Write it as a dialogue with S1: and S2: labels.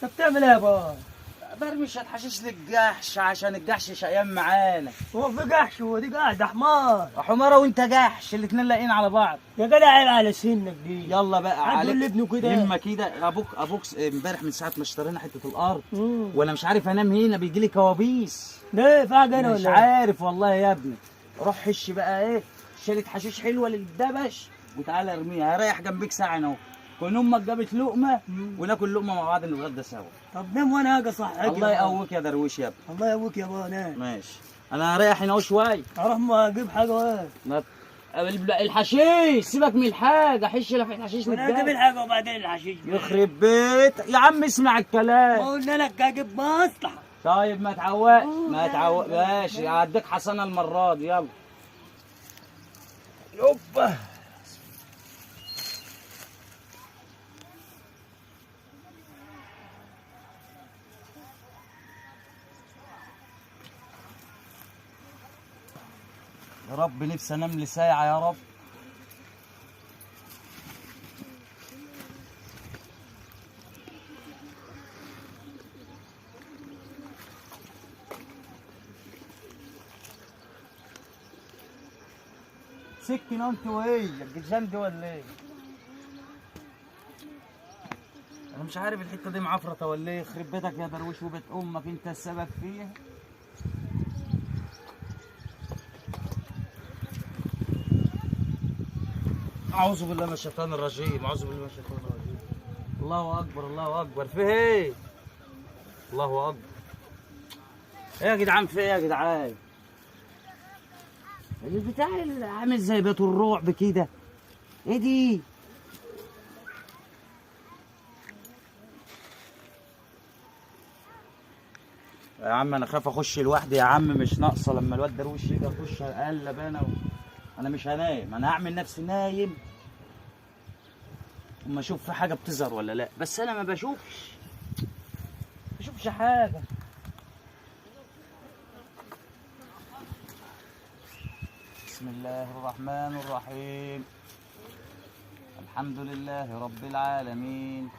S1: انت بتعمل ايه يا بابا؟
S2: برمي شويه حشيش للجحش عشان الجحش شقيان معانا.
S1: هو في جحش؟ هو دي قاعده حمار.
S2: حماره وانت جحش الاتنين لاقيين على بعض.
S1: يا جدع عيب على سنك دي.
S2: يلا بقى
S1: هتقول
S2: عليك
S1: لابنه كده؟
S2: لما كده ابوك امبارح من ساعه ما اشترينا حته الارض
S1: مم.
S2: وانا مش عارف انام هنا، بيجي لي كوابيس.
S1: ليه في حاجه هنا
S2: مش
S1: ولا ايه؟
S2: عارف والله يا ابني. روح حش بقى ايه شالت حشيش حلوه للدبش وتعالى ارميها، هريح جنبك ساعه اهو. كون امك جابت لقمه وناكل لقمه مع بعض نتغدى سوا.
S1: طب نام وانا هاجي صحيك.
S2: الله يقويك يا درويش يا ابني.
S1: الله يقويك يا بابا نام.
S2: ماشي انا هريح هنا اهو شويه.
S1: اروح ما اجيب حاجه واجي.
S2: ما- الحشيش سيبك من الحاجه، حش لفه حشيش
S1: وانا اجيب
S2: للدبش.
S1: الحاجه وبعدين الحشيش.
S2: يخرب بيت يا عم اسمع
S1: ما
S2: الكلام.
S1: قلنا لك اجيب مصلحه.
S2: طيب ما تعوقش ما تعوق ماشي، هديك حسنه المره دي يلا. يوبا يا رب نفسي انام لي ساعه يا رب. سكن انت وهي الجيشان دي ولا ايه؟ انا مش عارف الحته دي معفرطه ولا ايه. يخرب بيتك يا درويش وبيت امك انت السبب فيها. اعوذ بالله من الشيطان الرجيم، اعوذ بالله من الشيطان الرجيم. الله اكبر الله اكبر. في ايه؟ الله اكبر. ايه يا جدعان في ايه يا جدعان؟ البتاع اللي عامل زي بيت الرعب كده. ايه دي؟ يا عم انا خايف اخش لوحدي يا عم، مش ناقصه لما الواد درويش يجي اخش اقلب انا انا مش هنايم، انا هعمل نفسي نايم اما اشوف في حاجه بتظهر ولا لا، بس انا ما بشوفش حاجه. بسم الله الرحمن الرحيم. الحمد لله رب العالمين.